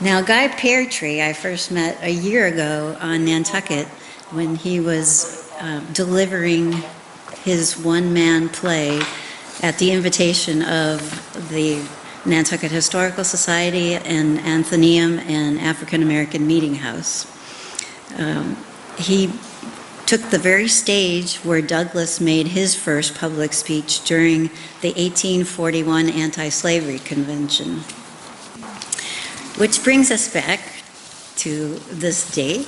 Now, Guy Peartree, I first met a year ago on Nantucket when he was delivering his one-man play at the invitation of the Nantucket Historical Society and Athenaeum and African American Meeting House. He took the very stage where Douglass made his first public speech during the 1841 Anti-Slavery Convention. Which brings us back to this date.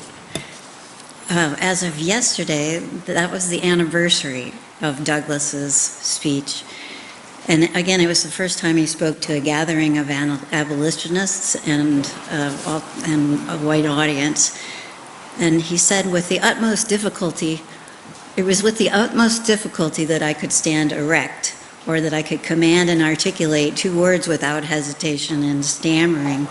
As of yesterday, that was the anniversary of Douglass's speech. And again, it was the first time he spoke to a gathering of abolitionists and a white audience. And he said, it was with the utmost difficulty that I could stand erect, or that I could command and articulate 2 words without hesitation and stammering.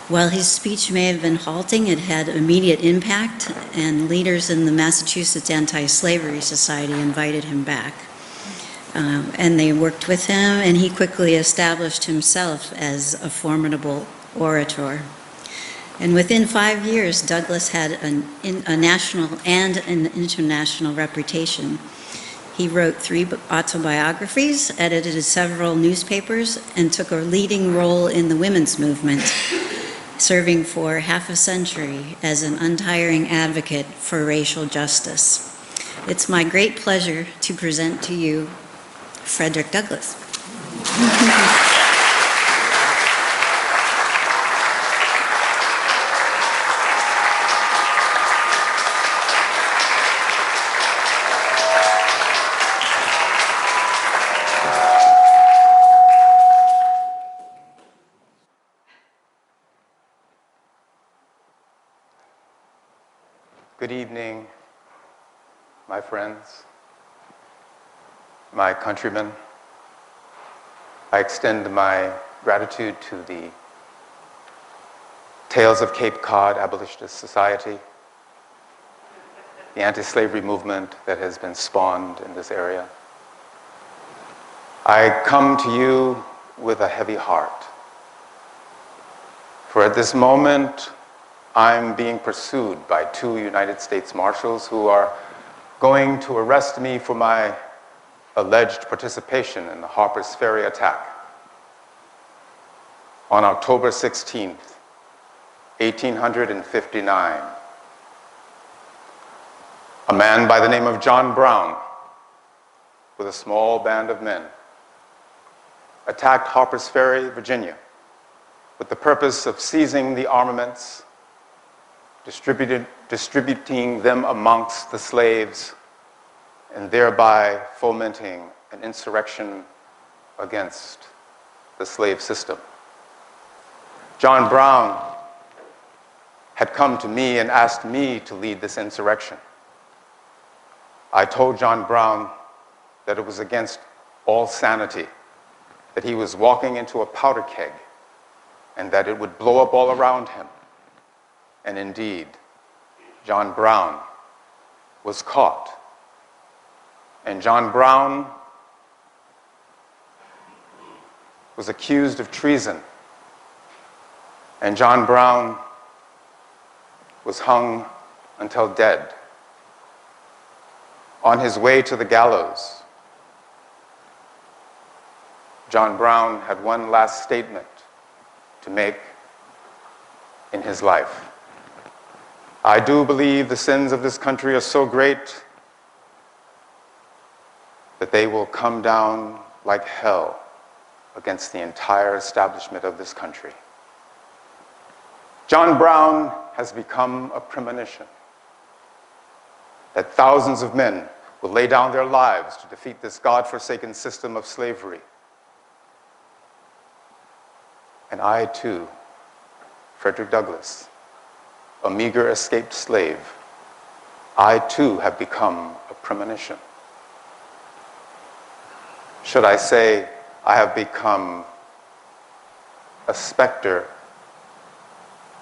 While his speech may have been halting, it had immediate impact, and leaders in the Massachusetts Anti-Slavery Society invited him back. And they worked with him, and he quickly established himself as a formidable orator. And within 5 years, Douglass had a national and an international reputation. He wrote 3 autobiographies, edited several newspapers, and took a leading role in the women's movement, serving for half a century as an untiring advocate for racial justice. It's my great pleasure to present to you Frederick Douglass. Good evening, my friends, my countrymen. I extend my gratitude to the Tales of Cape Cod Abolitionist Society, the anti-slavery movement that has been spawned in this area. I come to you with a heavy heart, for at this moment, I'm being pursued by 2 United States Marshals who are going to arrest me for my alleged participation in the Harper's Ferry attack on October 16th, 1859. A man by the name of John Brown, with a small band of men, attacked Harper's Ferry, Virginia, with the purpose of seizing the armaments, distributing them amongst the slaves, and thereby fomenting an insurrection against the slave system. John Brown had come to me and asked me to lead this insurrection. I told John Brown that it was against all sanity, that he was walking into a powder keg, and that it would blow up all around him. And indeed, John Brown was caught. And John Brown was accused of treason. And John Brown was hung until dead. On his way to the gallows, John Brown had one last statement to make in his life. I do believe the sins of this country are so great that they will come down like hell against the entire establishment of this country. John Brown has become a premonition that thousands of men will lay down their lives to defeat this God-forsaken system of slavery. And I, too, Frederick Douglass, a meager escaped slave, I, too, have become a premonition. Should I say I have become a specter,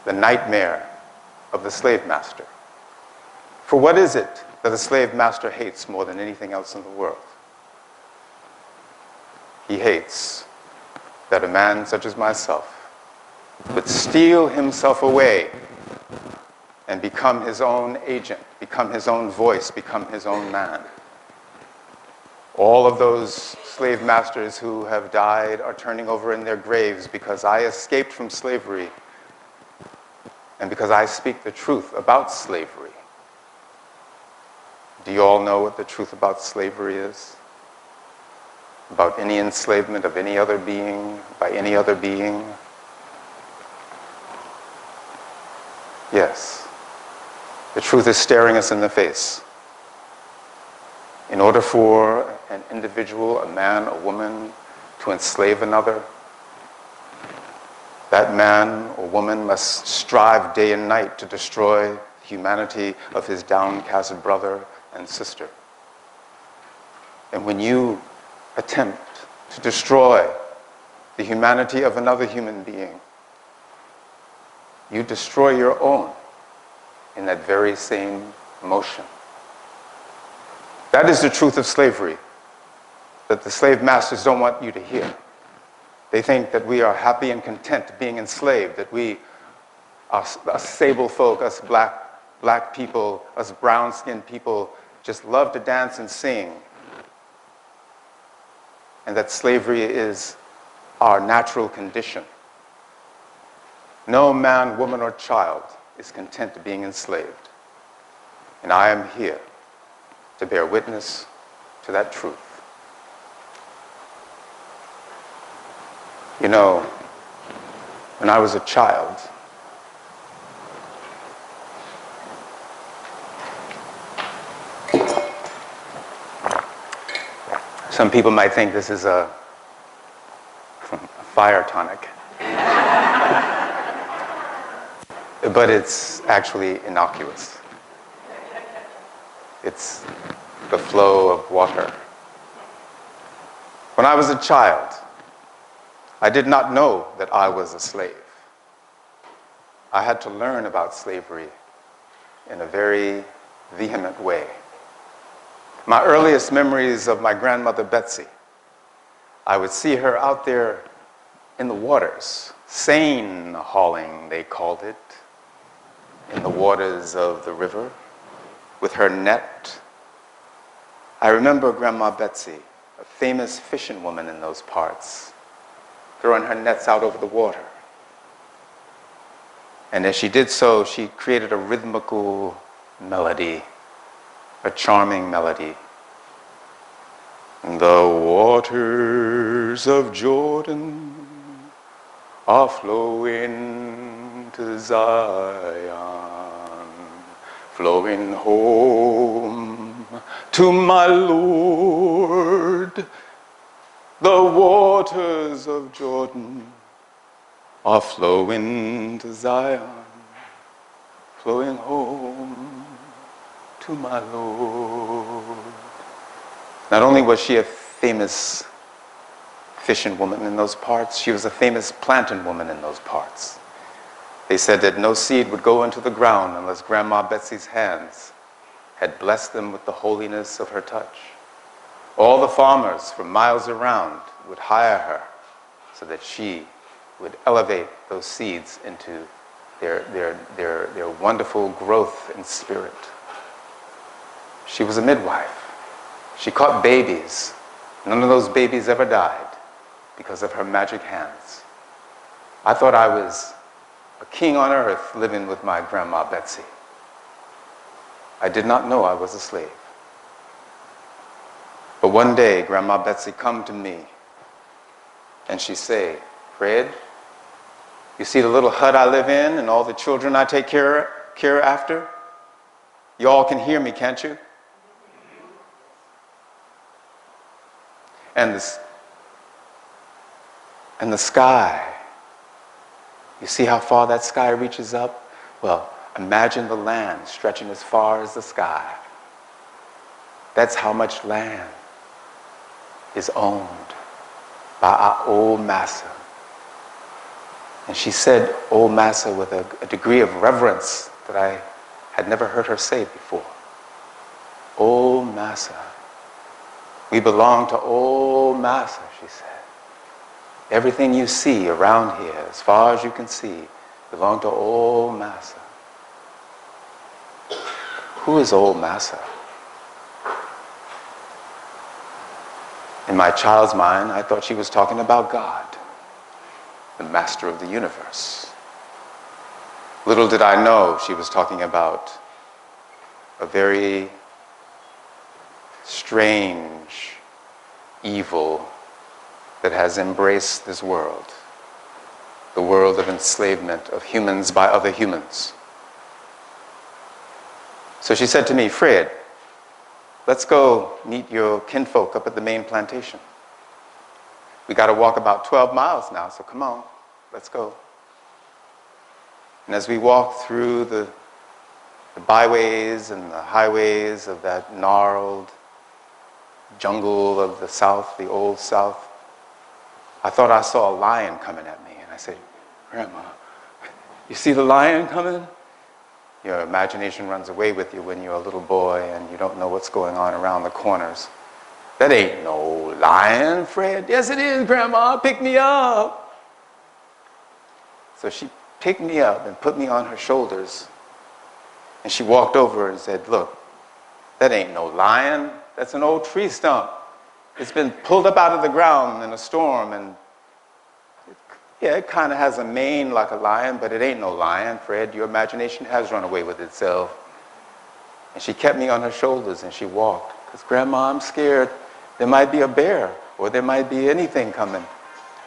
the nightmare of the slave master? For what is it that a slave master hates more than anything else in the world? He hates that a man such as myself would steal himself away and become his own agent, become his own voice, become his own man. All of those slave masters who have died are turning over in their graves because I escaped from slavery and because I speak the truth about slavery. Do you all know what the truth about slavery is? About any enslavement of any other being, by any other being? Yes. The truth is staring us in the face. In order for an individual, a man, a woman, to enslave another, that man or woman must strive day and night to destroy the humanity of his downcast brother and sister. And when you attempt to destroy the humanity of another human being, you destroy your own in that very same motion. That is the truth of slavery that the slave masters don't want you to hear. They think that we are happy and content being enslaved, that we, us sable folk, us black people, us brown-skinned people, just love to dance and sing, and that slavery is our natural condition. No man, woman, or child is content being enslaved. And I am here to bear witness to that truth. You know, when I was a child, some people might think this is a fire tonic. But it's actually innocuous. It's the flow of water. When I was a child, I did not know that I was a slave. I had to learn about slavery in a very vehement way. My earliest memories of my grandmother Betsy, I would see her out there in the waters, seine hauling, they called it, in the waters of the river, with her net. I remember Grandma Betsy, a famous fishing woman in those parts, throwing her nets out over the water. And as she did so, she created a rhythmical melody, a charming melody. The waters of Jordan are flowing to Zion, flowing home to my Lord. The waters of Jordan are flowing to Zion, flowing home to my Lord. Not only was she a famous fishing woman in those parts, she was a famous planting woman in those parts. They said that no seed would go into the ground unless Grandma Betsy's hands had blessed them with the holiness of her touch. All the farmers for miles around would hire her so that she would elevate those seeds into their wonderful growth in spirit. She was a midwife. She caught babies. None of those babies ever died because of her magic hands. I thought I was a king on earth living with my Grandma Betsy. I did not know I was a slave. But one day, Grandma Betsy come to me and she say, Fred, you see the little hut I live in and all the children I take care after? You all can hear me, can't you? And the sky, you see how far that sky reaches up? Well, imagine the land stretching as far as the sky. That's how much land is owned by our old master. And she said old master with a degree of reverence that I had never heard her say before. Old master. We belong to old master, she said. Everything you see around here, as far as you can see, belonged to old Massa. Who is old Massa? In my child's mind, I thought she was talking about God, the master of the universe. Little did I know she was talking about a very strange evil that has embraced this world, the world of enslavement of humans by other humans. So she said to me, Fred, let's go meet your kinfolk up at the main plantation. We got to walk about 12 miles now, so come on, let's go. And as we walked through the byways and the highways of that gnarled jungle of the South, the old South, I thought I saw a lion coming at me. And I said, Grandma, you see the lion coming? Your imagination runs away with you when you're a little boy and you don't know what's going on around the corners. That ain't no lion, Fred. Yes, it is, Grandma. Pick me up. So she picked me up and put me on her shoulders. And she walked over and said, look, that ain't no lion. That's an old tree stump. It's been pulled up out of the ground in a storm, and it kind of has a mane like a lion, but it ain't no lion, Fred. Your imagination has run away with itself. And she kept me on her shoulders and she walked. Because, Grandma, I'm scared. There might be a bear or there might be anything coming.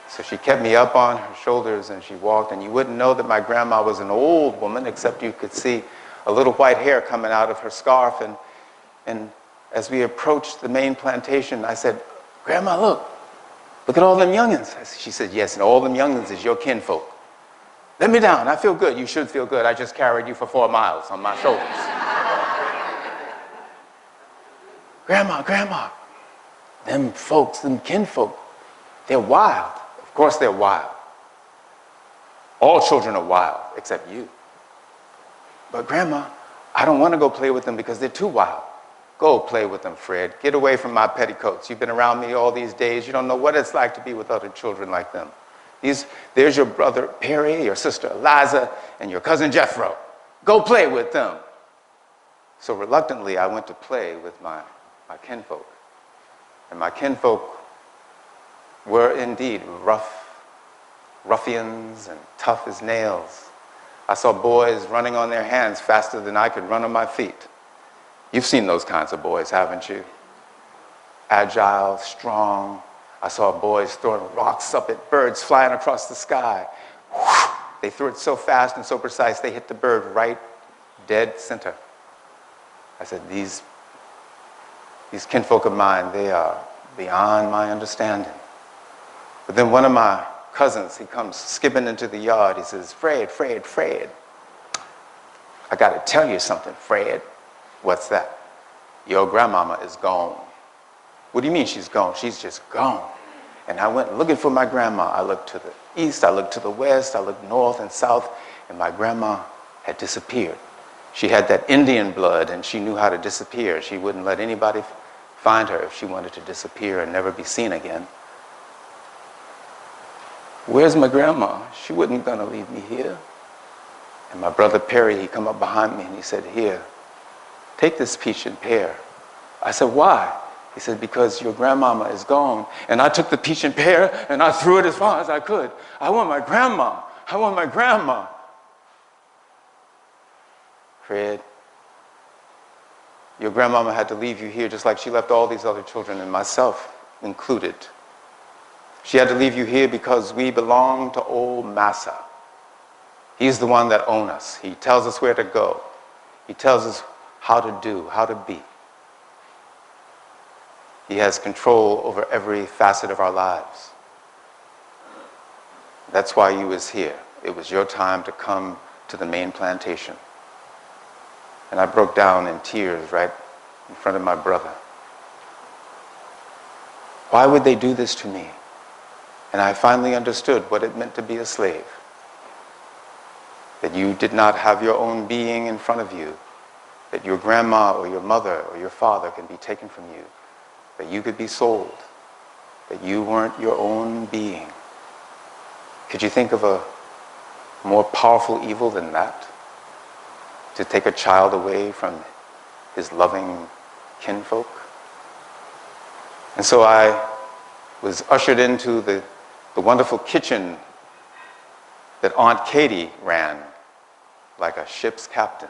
So she kept me up on her shoulders and she walked, and you wouldn't know that my grandma was an old woman except you could see a little white hair coming out of her scarf. And as we approached the main plantation, I said, Grandma, look at all them youngins. She said, yes, and all them youngins is your kinfolk. Let me down. I feel good. You should feel good. I just carried you for 4 miles on my shoulders. Grandma, them folks, them kinfolk, they're wild. Of course they're wild. All children are wild, except you. But Grandma, I don't want to go play with them because they're too wild. Go play with them, Fred. Get away from my petticoats. You've been around me all these days. You don't know what it's like to be with other children like them. There's your brother Perry, your sister Eliza, and your cousin Jethro. Go play with them. So reluctantly, I went to play with my kinfolk. And my kinfolk were indeed ruffians and tough as nails. I saw boys running on their hands faster than I could run on my feet. You've seen those kinds of boys, haven't you? Agile, strong. I saw boys throwing rocks up at birds flying across the sky. They threw it so fast and so precise, they hit the bird right dead center. I said, these kinfolk of mine, they are beyond my understanding. But then one of my cousins, he comes skipping into the yard. He says, Fred, I got to tell you something, Fred. What's that? Your grandmama is gone. What do you mean she's gone? She's just gone. And I went looking for my grandma. I looked to the east, I looked to the west, I looked north and south, and my grandma had disappeared. She had that Indian blood, and she knew how to disappear. She wouldn't let anybody find her if she wanted to disappear and never be seen again. Where's my grandma? She wasn't gonna leave me here. And my brother Perry, he come up behind me and he said, here, take this peach and pear. I said, why? He said, because your grandmama is gone. And I took the peach and pear and I threw it as far as I could. I want my grandma. I want my grandma. Fred, your grandmama had to leave you here just like she left all these other children, and myself included. She had to leave you here because we belong to old Massa. He's the one that owns us. He tells us where to go. He tells us how to do, how to be. He has control over every facet of our lives. That's why you was here. It was your time to come to the main plantation. And I broke down in tears right in front of my brother. Why would they do this to me? And I finally understood what it meant to be a slave. That you did not have your own being in front of you. That your grandma or your mother or your father can be taken from you. That you could be sold. That you weren't your own being. Could you think of a more powerful evil than that? To take a child away from his loving kinfolk? And so I was ushered into the wonderful kitchen that Aunt Katie ran like a ship's captain.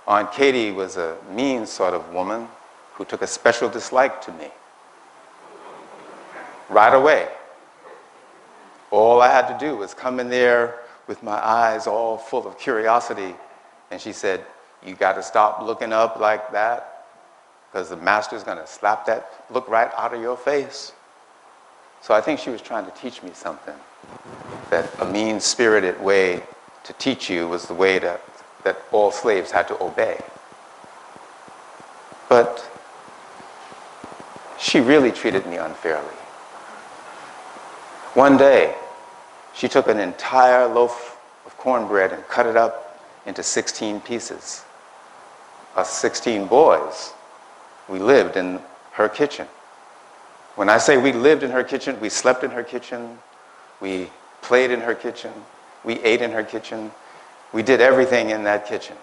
Aunt Katie was a mean sort of woman who took a special dislike to me. Right away. All I had to do was come in there with my eyes all full of curiosity, and she said, "You got to stop looking up like that, because the master's going to slap that look right out of your face." So I think she was trying to teach me something, that a mean-spirited way to teach you was the way that all slaves had to obey. But she really treated me unfairly. One day, she took an entire loaf of cornbread and cut it up into 16 pieces. Us 16 boys, we lived in her kitchen. When I say we lived in her kitchen, we slept in her kitchen, we played in her kitchen, we ate in her kitchen, we did everything in that kitchen.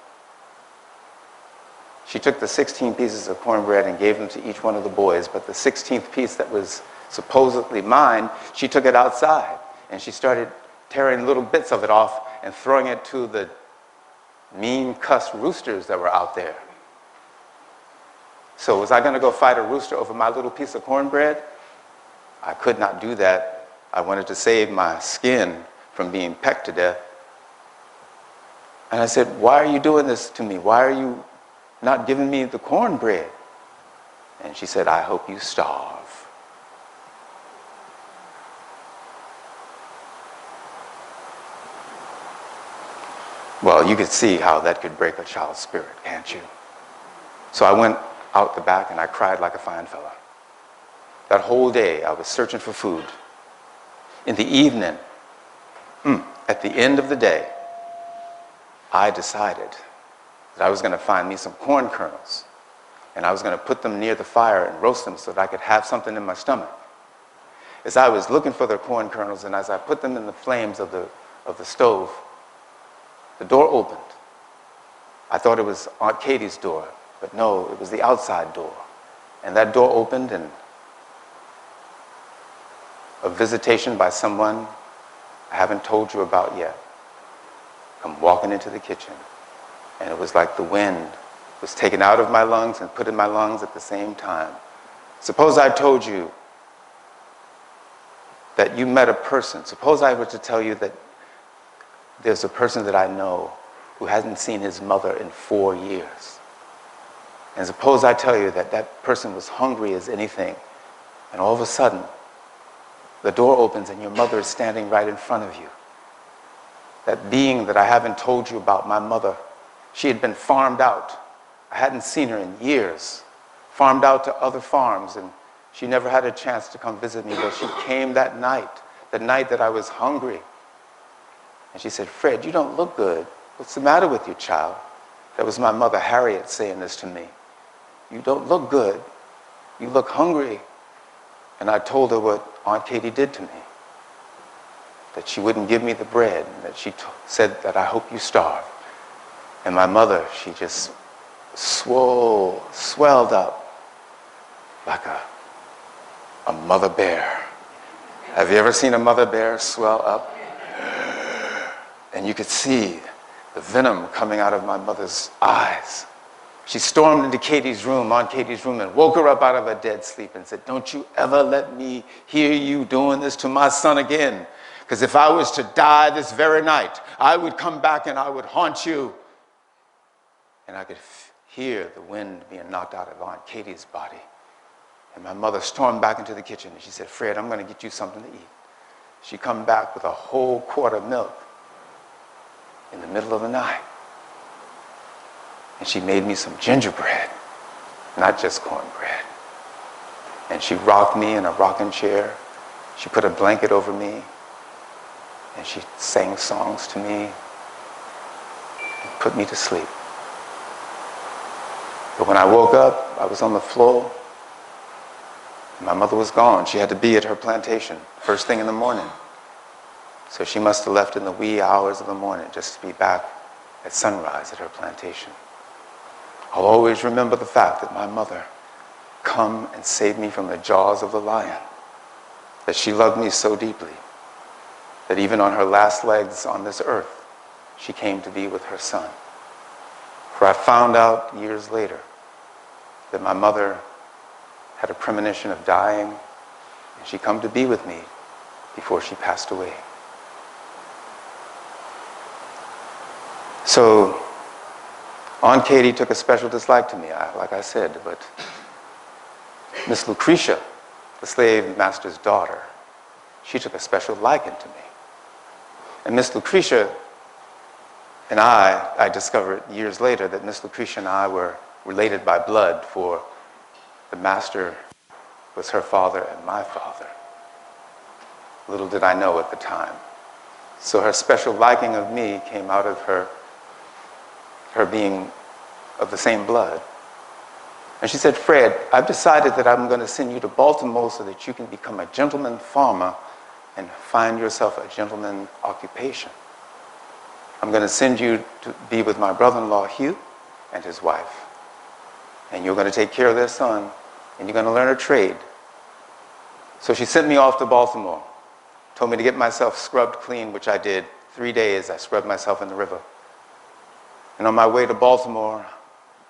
She took the 16 pieces of cornbread and gave them to each one of the boys, but the 16th piece that was supposedly mine, she took it outside and she started tearing little bits of it off and throwing it to the mean cussed roosters that were out there. So was I going to go fight a rooster over my little piece of cornbread? I could not do that. I wanted to save my skin from being pecked to death. And I said, "Why are you doing this to me? Why are you not giving me the cornbread?" And she said, "I hope you starve." Well, you could see how that could break a child's spirit, can't you? So I went out the back and I cried like a fine fella. That whole day I was searching for food. In the evening, at the end of the day, I decided that I was going to find me some corn kernels and I was going to put them near the fire and roast them so that I could have something in my stomach. As I was looking for the corn kernels and as I put them in the flames of the stove, the door opened. I thought it was Aunt Katie's door, but no, it was the outside door. And that door opened and a visitation by someone I haven't told you about yet come walking into the kitchen. And it was like the wind was taken out of my lungs and put in my lungs at the same time. Suppose I told you that you met a person. Suppose I were to tell you that there's a person that I know who hasn't seen his mother in 4 years. And suppose I tell you that that person was hungry as anything, and all of a sudden, the door opens and your mother is standing right in front of you. That being that I haven't told you about, my mother, she had been farmed out. I hadn't seen her in years. Farmed out to other farms, and she never had a chance to come visit me, but she came that night, the night that I was hungry. And she said, "Fred, you don't look good. What's the matter with you, child?" That was my mother, Harriet, saying this to me. "You don't look good. You look hungry." And I told her what Aunt Katie did to me. That she wouldn't give me the bread, and that she said that I hope you starve. And my mother, she just swelled up like a mother bear. Have you ever seen a mother bear swell up? And you could see the venom coming out of my mother's eyes. She stormed into Katie's room, Aunt Katie's room, and woke her up out of her dead sleep and said, "Don't you ever let me hear you doing this to my son again. Because if I was to die this very night, I would come back and I would haunt you." And I could hear the wind being knocked out of Aunt Katie's body. And my mother stormed back into the kitchen and she said, "Fred, I'm going to get you something to eat." She come back with a whole quart of milk in the middle of the night. And she made me some gingerbread, not just cornbread. And she rocked me in a rocking chair. She put a blanket over me. And she sang songs to me and put me to sleep. But when I woke up, I was on the floor. My mother was gone. She had to be at her plantation first thing in the morning. So she must have left in the wee hours of the morning just to be back at sunrise at her plantation. I'll always remember the fact that my mother come and saved me from the jaws of the lion, that she loved me so deeply that even on her last legs on this earth, she came to be with her son. For I found out years later that my mother had a premonition of dying, and she come to be with me before she passed away. So Aunt Katie took a special dislike to me, like I said, but Miss Lucretia, the slave master's daughter, she took a special liking to me. And Miss Lucretia and I discovered years later that Miss Lucretia and I were related by blood, for the master was her father and my father. Little did I know at the time. So her special liking of me came out of her being of the same blood. And she said, Fred, I've decided that I'm going to send you to Baltimore so that you can become a gentleman farmer and find yourself a gentleman occupation. I'm going to send you to be with my brother-in-law, Hugh, and his wife. And you're going to take care of their son, and you're going to learn a trade. So she sent me off to Baltimore, told me to get myself scrubbed clean, which I did. 3 days, I scrubbed myself in the river. And on my way to Baltimore,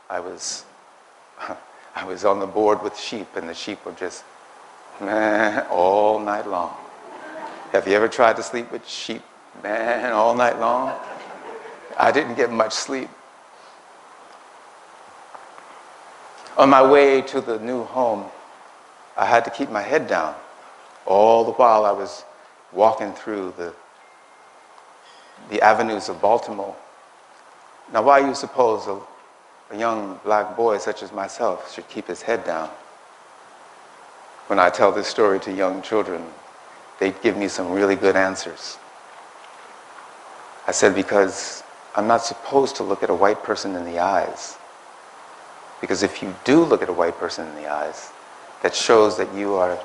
I was on the board with sheep, and the sheep were just all night long. Have you ever tried to sleep with sheep, all night long? I didn't get much sleep. On my way to the new home, I had to keep my head down all the while I was walking through the avenues of Baltimore. Now, why you suppose a young black boy such as myself should keep his head down? When I tell this story to young children, they give me some really good answers. I said, because I'm not supposed to look at a white person in the eyes. Because if you do look at a white person in the eyes, that shows that you are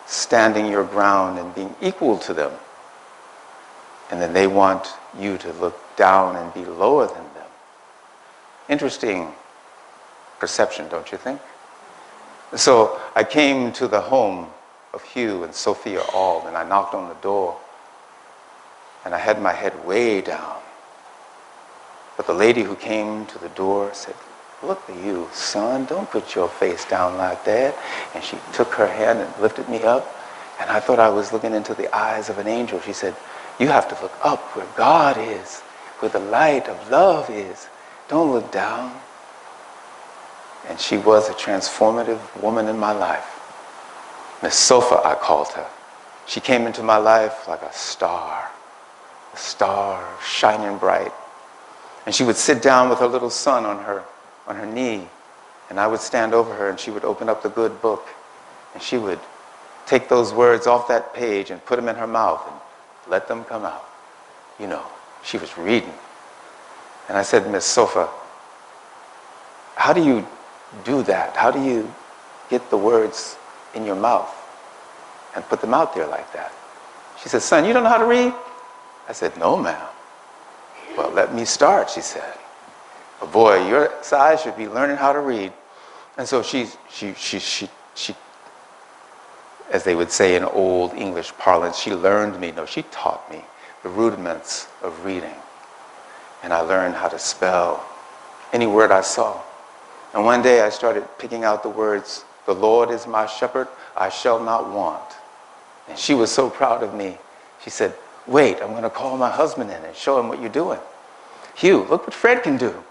standing your ground and being equal to them. And then they want you to look down and be lower than them. Interesting perception, don't you think? So I came to the home of Hugh and Sophia Auld, and I knocked on the door, and I had my head way down. But the lady who came to the door said, "Look at you, son, don't put your face down like that." And she took her hand and lifted me up, and I thought I was looking into the eyes of an angel. She said, "You have to look up where God is, where the light of love is. Don't look down." And she was a transformative woman in my life. Miss Sofa, I called her. She came into my life like a star shining bright. And she would sit down with her little son on her knee, and I would stand over her, and she would open up the good book, and she would take those words off that page and put them in her mouth and let them come out. You know, she was reading. And I said, "Miss Sofa, how do you do that? How do you get the words in your mouth and put them out there like that?" She said, "Son, you don't know how to read?" I said, "No, ma'am." "Well, let me start," she said. "A boy your size should be learning how to read." And so she, as they would say in old English parlance, she taught me the rudiments of reading. And I learned how to spell any word I saw. And one day I started picking out the words, "The Lord is my shepherd, I shall not want." And she was so proud of me. She said, "Wait, I'm going to call my husband in and show him what you're doing. Hugh, look what Fred can do."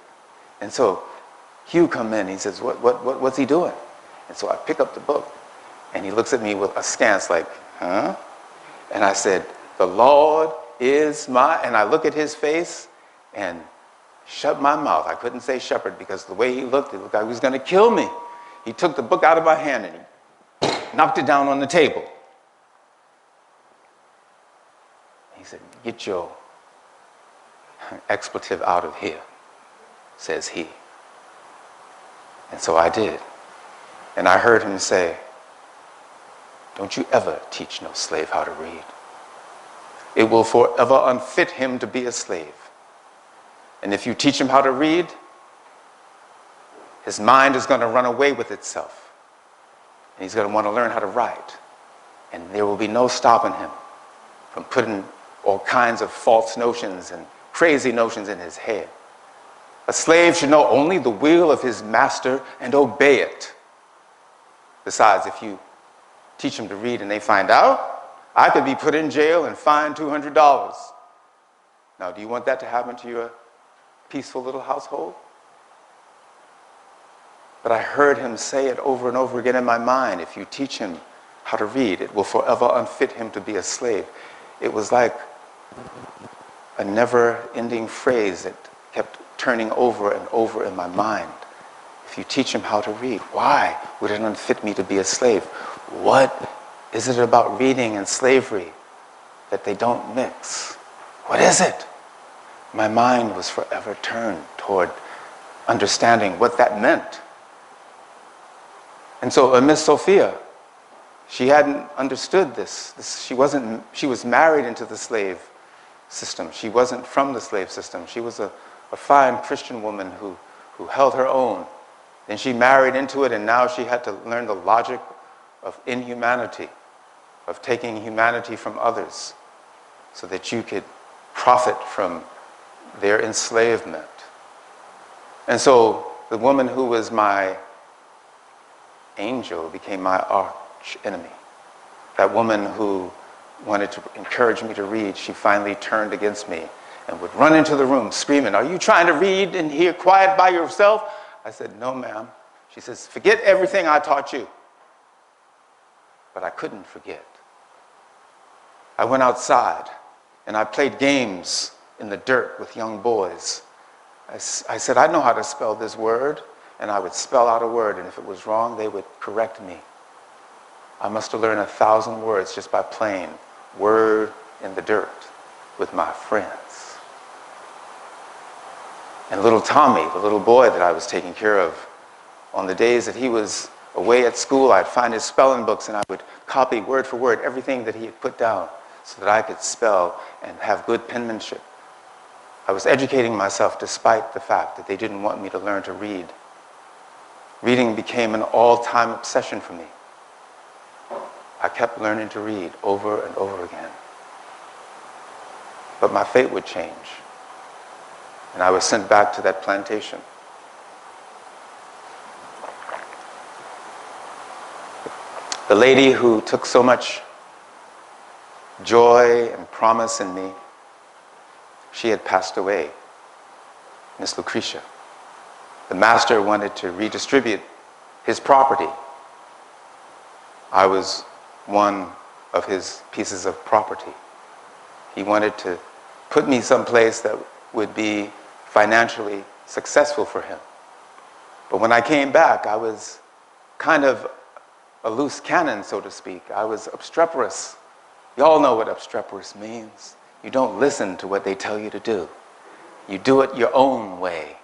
And so Hugh come in, he says, what's he doing? And so I pick up the book, and he looks at me with askance like, "Huh?" And I said, "The Lord is my," and I look at his face and shut my mouth. I couldn't say shepherd because the way he looked, it looked like he was going to kill me. He took the book out of my hand and he knocked it down on the table. He said, "Get your expletive out of here," says he. And so I did. And I heard him say, "Don't you ever teach no slave how to read." it will forever unfit him to be a slave. And if you teach him how to read, his mind is going to run away with itself. And he's going to want to learn how to write. And there will be no stopping him from putting all kinds of false notions and crazy notions in his head. A slave should know only the will of his master and obey it. Besides, if you teach them to read and they find out, I could be put in jail and fined $200. Now, do you want that to happen to your peaceful little household? But I heard him say it over and over again in my mind. If you teach him how to read, it will forever unfit him to be a slave. It was like a never-ending phrase that kept turning over and over in my mind. If you teach him how to read, why would it unfit me to be a slave? What is it about reading and slavery that they don't mix? What is it? My mind was forever turned toward understanding what that meant. And so Miss Sophia, she hadn't understood this. She was married into the slave system. She wasn't from the slave system. She was a fine Christian woman who held her own. Then she married into it, and now she had to learn the logic of inhumanity, of taking humanity from others so that you could profit from their enslavement. And so the woman who was my angel became my arch enemy. That woman who wanted to encourage me to read, she finally turned against me and would run into the room screaming, "Are you trying to read in here quiet by yourself?" I said, "No, ma'am." She says, "Forget everything I taught you." But I couldn't forget. I went outside and I played games in the dirt with young boys. I said, "I know how to spell this word," and I would spell out a word, and if it was wrong, they would correct me. I must have learned 1,000 words just by playing word in the dirt with my friends. And little Tommy, the little boy that I was taking care of, on the days that he was away at school, I'd find his spelling books and I would copy word for word everything that he had put down so that I could spell and have good penmanship. I was educating myself despite the fact that they didn't want me to learn to read. Reading became an all-time obsession for me. I kept learning to read over and over again. But my fate would change, and I was sent back to that plantation. The lady who took so much joy and promise in me, she had passed away, Miss Lucretia. The master wanted to redistribute his property. I was one of his pieces of property. He wanted to put me someplace that would be financially successful for him. But when I came back, I was kind of a loose cannon, so to speak. I was obstreperous. You all know what obstreperous means. You don't listen to what they tell you to do. You do it your own way.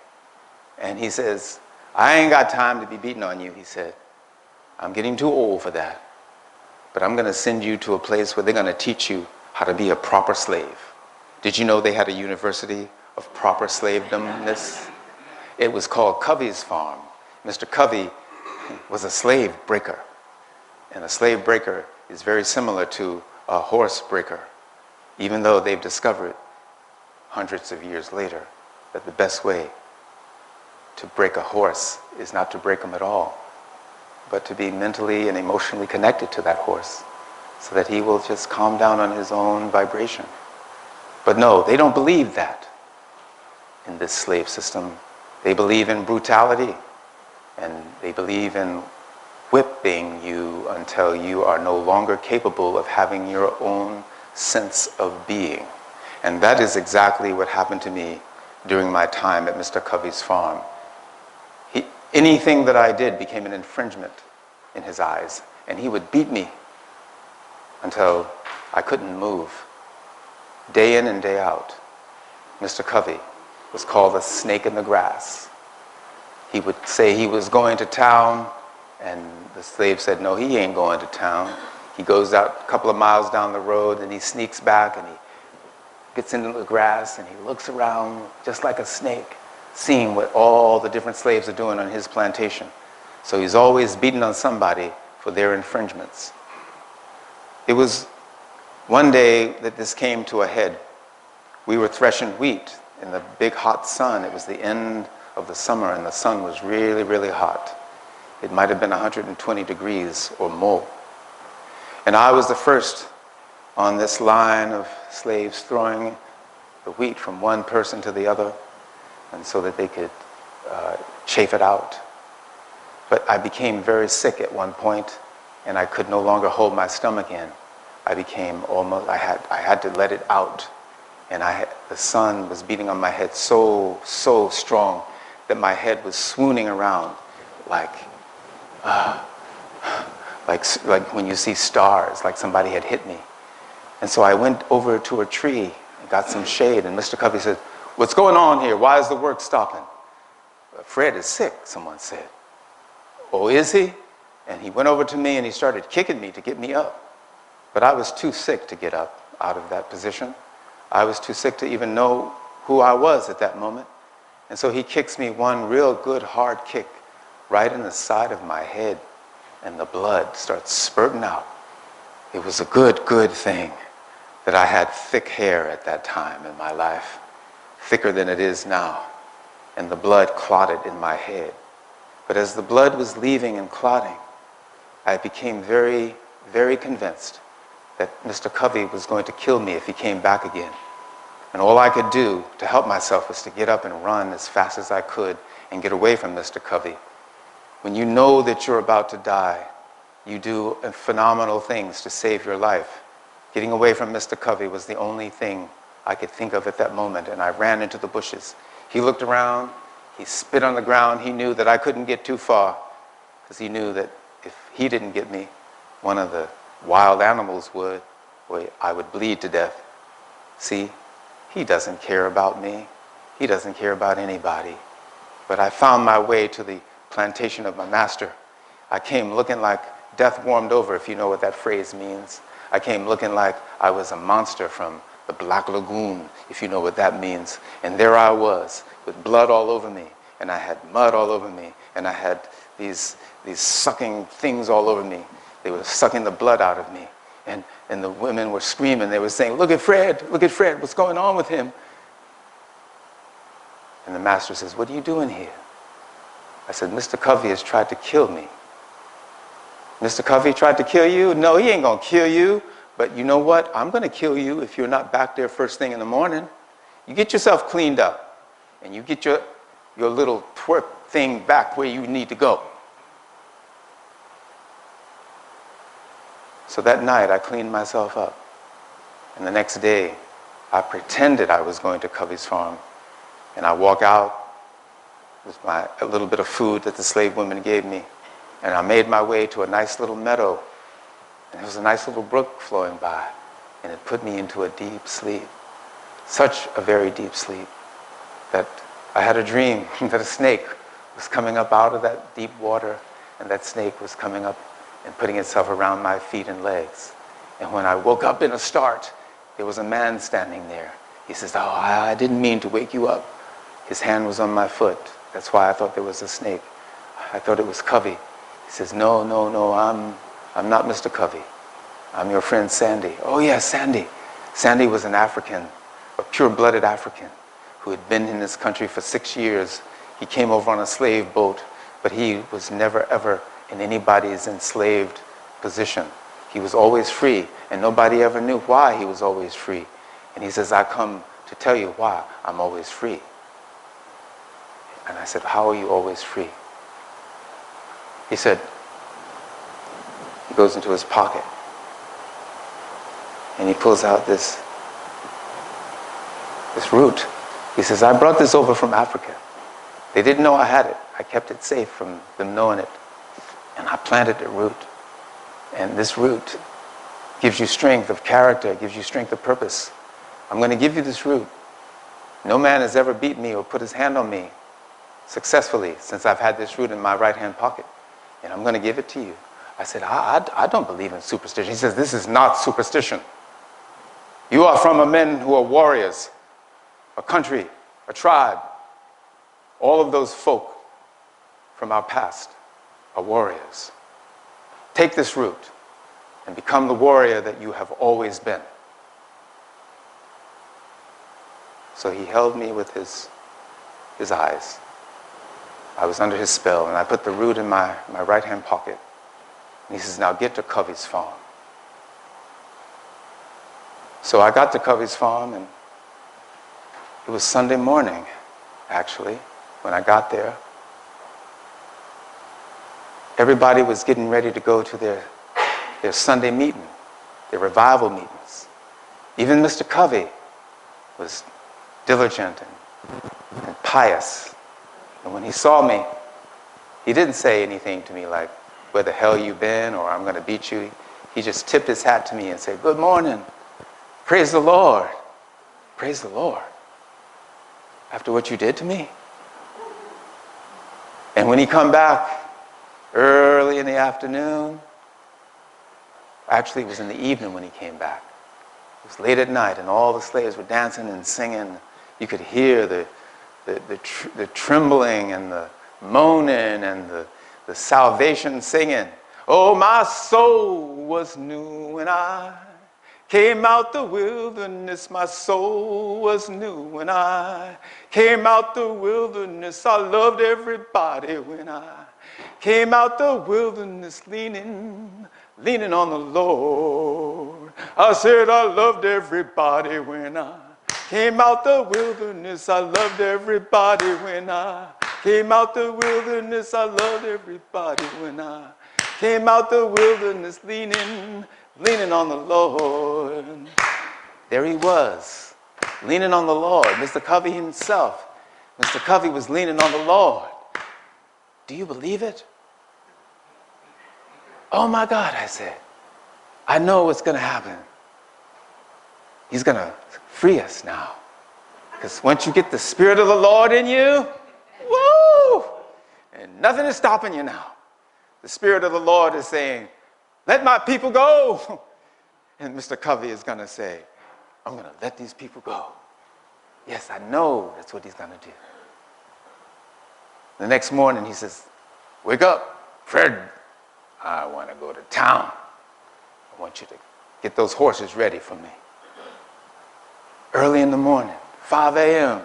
And he says, "I ain't got time to be beating on you," he said. "I'm getting too old for that. But I'm going to send you to a place where they're going to teach you how to be a proper slave." Did you know they had a university of proper slavedomness? It was called Covey's Farm. Mr. Covey was a slave breaker. And a slave breaker is very similar to a horse breaker, even though they've discovered hundreds of years later that the best way to break a horse is not to break him at all, but to be mentally and emotionally connected to that horse so that he will just calm down on his own vibration. But no, they don't believe that in this slave system. They believe in brutality, and they believe in whipping you until you are no longer capable of having your own sense of being. And that is exactly what happened to me during my time at Mr. Covey's farm. Anything that I did became an infringement in his eyes, and he would beat me until I couldn't move. Day in and day out, Mr. Covey was called a snake in the grass. He would say he was going to town, and the slave said, "No, he ain't going to town." He goes out a couple of miles down the road, and he sneaks back, and he gets into the grass and he looks around just like a snake, seeing what all the different slaves are doing on his plantation. So he's always beating on somebody for their infringements. It was one day that this came to a head. We were threshing wheat in the big hot sun. It was the end of the summer and the sun was really, really hot. It might have been 120 degrees or more. And I was the first on this line of slaves throwing the wheat from one person to the other, and so that they could chafe it out. But I became very sick at one point, and I could no longer hold my stomach in. I became almost, I had to let it out. And the sun was beating on my head so strong that my head was swooning around like when you see stars, like somebody had hit me. And so I went over to a tree and got some shade, and Mr. Covey said, "What's going on here? Why is the work stopping?" "Fred is sick," someone said. "Oh, is he?" And he went over to me and he started kicking me to get me up. But I was too sick to get up out of that position. I was too sick to even know who I was at that moment. And so he kicks me one real good hard kick right in the side of my head, and the blood starts spurting out. It was a good thing that I had thick hair at that time in my life, thicker than it is now, and the blood clotted in my head. But as the blood was leaving and clotting, I became very, very convinced that Mr. Covey was going to kill me if he came back again. And all I could do to help myself was to get up and run as fast as I could and get away from Mr. Covey. When you know that you're about to die, you do phenomenal things to save your life. Getting away from Mr. Covey was the only thing I could think of at that moment, and I ran into the bushes. He looked around, he spit on the ground. He knew that I couldn't get too far, because he knew that if he didn't get me, one of the wild animals would, or I would bleed to death. See, he doesn't care about me. He doesn't care about anybody. But I found my way to the plantation of my master. I came looking like death warmed over, if you know what that phrase means. I came looking like I was a monster from the Black Lagoon, if you know what that means. And there I was, with blood all over me, and I had mud all over me, and I had these sucking things all over me. They were sucking the blood out of me. And the women were screaming. They were saying, look at Fred, what's going on with him?" And the master says, "What are you doing here?" I said, "Mr. Covey has tried to kill me." "Mr. Covey tried to kill you?" "No, he ain't gonna kill you. But you know what? I'm gonna kill you if you're not back there first thing in the morning. You get yourself cleaned up, and you get your little twerp thing back where you need to go." So that night, I cleaned myself up. And the next day, I pretended I was going to Covey's farm. And I walk out with a little bit of food that the slave women gave me. And I made my way to a nice little meadow. And there was a nice little brook flowing by. And it put me into a deep sleep. Such a very deep sleep that I had a dream that a snake was coming up out of that deep water. And that snake was coming up and putting itself around my feet and legs. And when I woke up in a start, there was a man standing there. He says, "Oh, I didn't mean to wake you up." His hand was on my foot. That's why I thought there was a snake. I thought it was Covey. He says, No, I'm not Mr. Covey. I'm your friend Sandy." "Oh, yes, Sandy." Sandy was an African, a pure-blooded African, who had been in this country for 6 years. He came over on a slave boat, but he was never, ever in anybody's enslaved position. He was always free, and nobody ever knew why he was always free. And he says, "I come to tell you why I'm always free." And I said, "How are you always free?" He said, he goes into his pocket, and he pulls out this root. He says, "I brought this over from Africa. They didn't know I had it. I kept it safe from them knowing it. And I planted a root. And this root gives you strength of character, gives you strength of purpose. I'm going to give you this root. No man has ever beat me or put his hand on me successfully since I've had this root in my right-hand pocket. And I'm going to give it to you." I said, I don't believe in superstition. He says, "This is not superstition. You are from a men who are warriors, a country, a tribe. All of those folk from our past are warriors. Take this route and become the warrior that you have always been. So he held me with his eyes. I was under his spell, and I put the root in my right-hand pocket. And he says, now get to Covey's farm. So I got to Covey's farm, and it was Sunday morning, actually, when I got there. Everybody was getting ready to go to their Sunday meeting, their revival meetings. Even Mr. Covey was diligent and pious. And when he saw me, he didn't say anything to me like, where the hell you been, or I'm going to beat you. He just tipped his hat to me and said, good morning. Praise the Lord. Praise the Lord. After what you did to me. And when he come back early in the afternoon, actually it was in the evening when he came back. It was late at night, and all the slaves were dancing and singing. You could hear the trembling and the moaning and the salvation singing. Oh, my soul was new when I came out the wilderness. My soul was new when I came out the wilderness. I loved everybody when I came out the wilderness, leaning on the Lord. I said I loved everybody when I came out the wilderness. I loved everybody when I came out the wilderness. I loved everybody when I came out the wilderness, leaning on the Lord. There he was, leaning on the Lord. Mr. Covey himself. Mr. Covey was leaning on the Lord. Do you believe it? Oh my God, I said. I know what's going to happen. He's going to free us now. Because once you get the Spirit of the Lord in you, woo! And nothing is stopping you now. The Spirit of the Lord is saying, let my people go. And Mr. Covey is going to say, I'm going to let these people go. Yes, I know that's what he's going to do. The next morning he says, wake up, Fred. I want to go to town. I want you to get those horses ready for me. Early in the morning, 5 a.m.,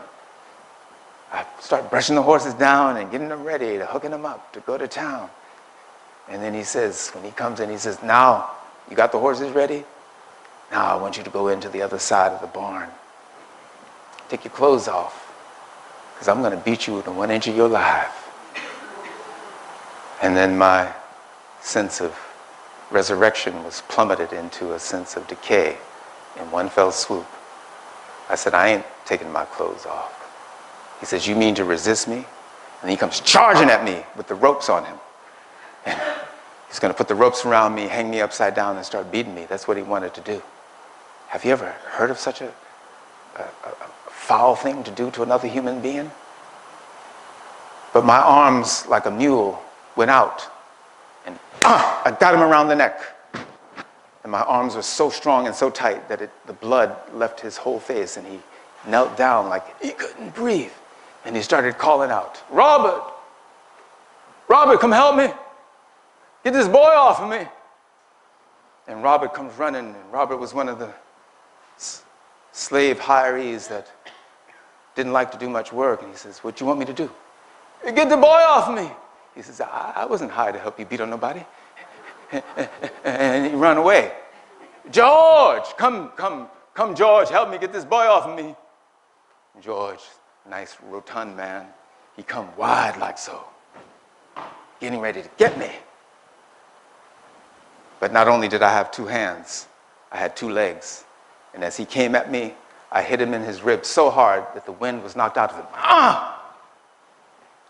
I start brushing the horses down and getting them ready, to hooking them up to go to town. And then he says, when he comes in, he says, now, you got the horses ready? Now I want you to go into the other side of the barn. Take your clothes off, because I'm going to beat you within 1 inch of your life. And then my sense of resurrection was plummeted into a sense of decay in one fell swoop. I said, I ain't taking my clothes off. He says, you mean to resist me? And he comes charging at me with the ropes on him. And he's going to put the ropes around me, hang me upside down, and start beating me. That's what he wanted to do. Have you ever heard of such a foul thing to do to another human being? But my arms, like a mule, went out. And I got him around the neck. And my arms were so strong and so tight that the blood left his whole face, and he knelt down like he couldn't breathe. And he started calling out, Robert, come help me. Get this boy off of me. And Robert comes running, and Robert was one of the slave hirees that didn't like to do much work. And he says, what do you want me to do? Get the boy off of me. He says, I wasn't hired to help you beat on nobody. And he ran away. George, come, George, help me get this boy off of me. George, nice rotund man, he come wide like so, getting ready to get me. But not only did I have 2 hands, I had 2 legs. And as he came at me, I hit him in his ribs so hard that the wind was knocked out of him.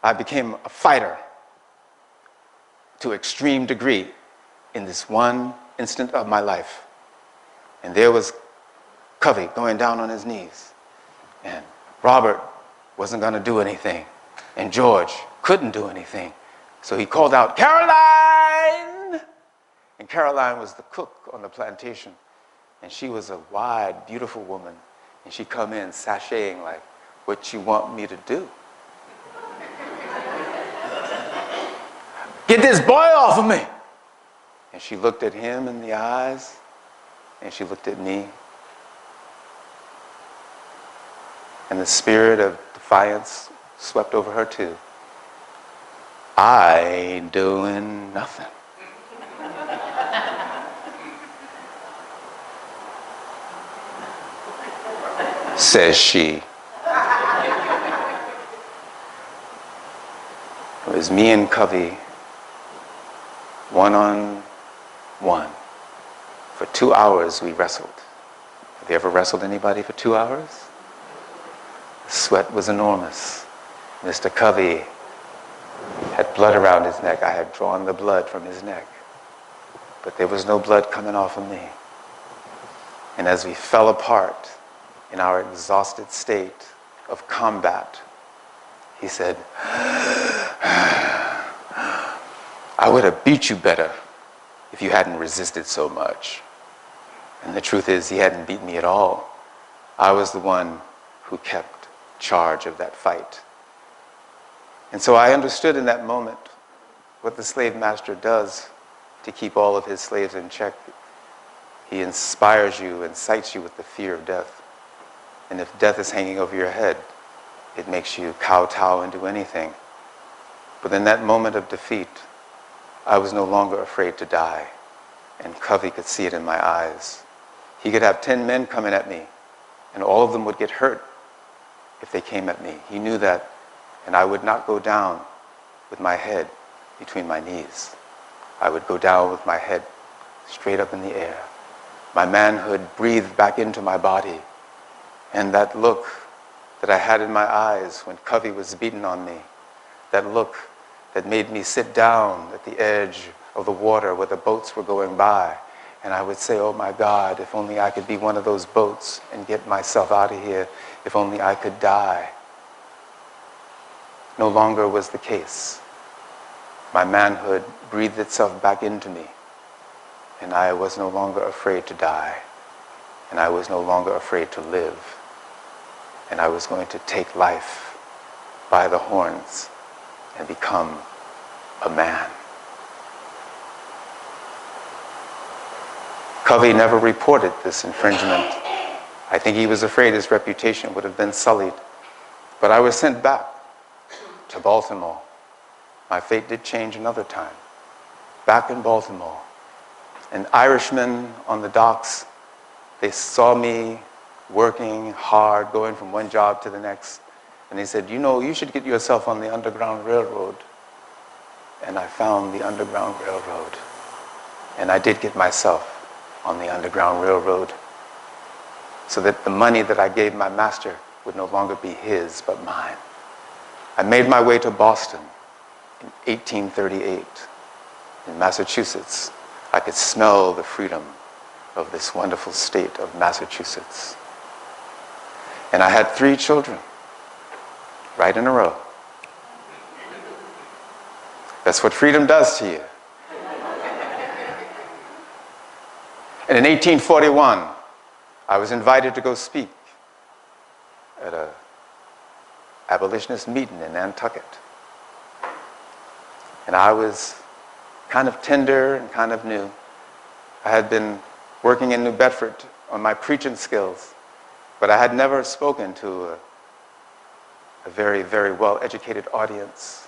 I became a fighter to extreme degree in this one instant of my life. And there was Covey going down on his knees. And Robert wasn't going to do anything. And George couldn't do anything. So he called out, Caroline! And Caroline was the cook on the plantation. And she was a wide, beautiful woman. And she come in sashaying like, what you want me to do? Get this boy off of me! And she looked at him in the eyes, and she looked at me. And the spirit of defiance swept over her too. I ain't doing nothing. Says she. It was me and Covey, one-on-one. For 2 hours we wrestled. Have you ever wrestled anybody for 2 hours? The sweat was enormous. Mr. Covey had blood around his neck. I had drawn the blood from his neck. But there was no blood coming off of me. And as we fell apart in our exhausted state of combat, he said, I would have beat you better if you hadn't resisted so much. And the truth is, he hadn't beaten me at all. I was the one who kept charge of that fight. And so I understood in that moment what the slave master does to keep all of his slaves in check. He inspires you, incites you with the fear of death. And if death is hanging over your head, it makes you kowtow and do anything. But in that moment of defeat, I was no longer afraid to die. And Covey could see it in my eyes. He could have 10 men coming at me, and all of them would get hurt if they came at me. He knew that, and I would not go down with my head between my knees. I would go down with my head straight up in the air. My manhood breathed back into my body. And that look that I had in my eyes when Covey was beating on me, that look that made me sit down at the edge of the water where the boats were going by, and I would say, oh my God, if only I could be one of those boats and get myself out of here, if only I could die. No longer was the case. My manhood breathed itself back into me, and I was no longer afraid to die, and I was no longer afraid to live, and I was going to take life by the horns and become a man. Covey never reported this infringement. I think he was afraid his reputation would have been sullied. But I was sent back to Baltimore. My fate did change another time. Back in Baltimore, an Irishman on the docks, they saw me working hard, going from one job to the next, and they said, you know, you should get yourself on the Underground Railroad. And I found the Underground Railroad. And I did get myself on the Underground Railroad, so that the money that I gave my master would no longer be his, but mine. I made my way to Boston in 1838. In Massachusetts, I could smell the freedom of this wonderful state of Massachusetts. And I had 3 children, right in a row. That's what freedom does to you. And in 1841, I was invited to go speak at an abolitionist meeting in Nantucket. And I was kind of tender and kind of new. I had been working in New Bedford on my preaching skills, but I had never spoken to a very, very well-educated audience,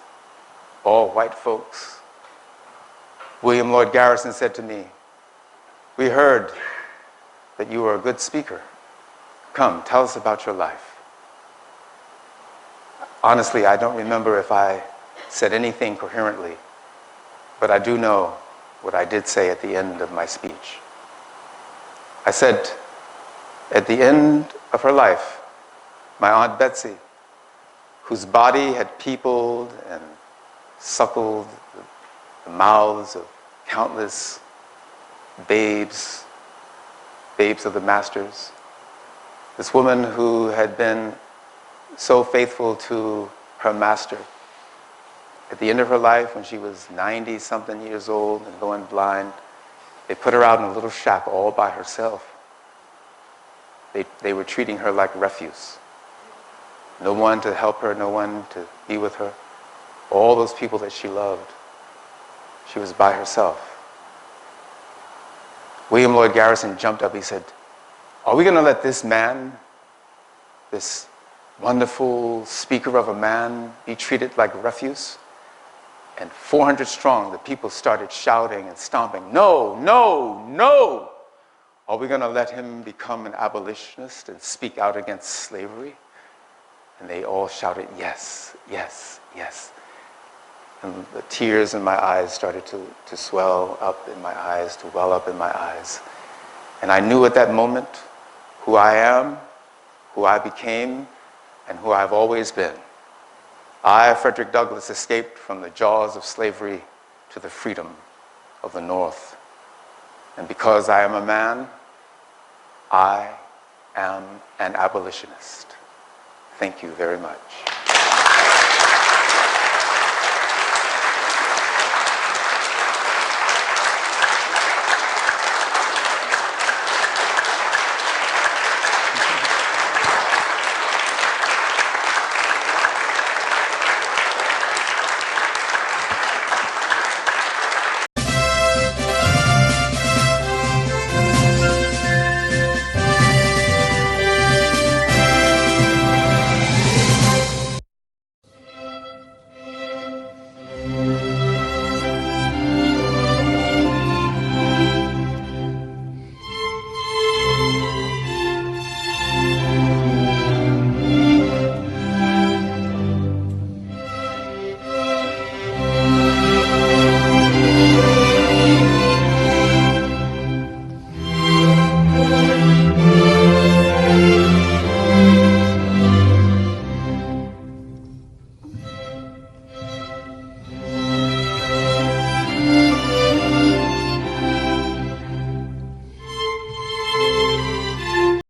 all white folks. William Lloyd Garrison said to me, we heard that you were a good speaker. Come, tell us about your life. Honestly, I don't remember if I said anything coherently, but I do know what I did say at the end of my speech. I said, at the end of her life, my Aunt Betsy, whose body had peopled and suckled the mouths of countless babes of the masters. This woman who had been so faithful to her master. At the end of her life, when she was 90-something years old and going blind, they put her out in a little shack all by herself. They were treating her like refuse. No one to help her, no one to be with her. All those people that she loved, she was by herself. William Lloyd Garrison jumped up. He said, "Are we going to let this man, this wonderful speaker of a man, be treated like refuse?" And 400 strong, the people started shouting and stomping, "No, no, no! Are we going to let him become an abolitionist and speak out against slavery?" And they all shouted, "Yes, yes, yes." And the tears in my eyes started to swell up in my eyes, to well up in my eyes. And I knew at that moment who I am, who I became, and who I've always been. I, Frederick Douglass, escaped from the jaws of slavery to the freedom of the North. And because I am a man, I am an abolitionist. Thank you very much.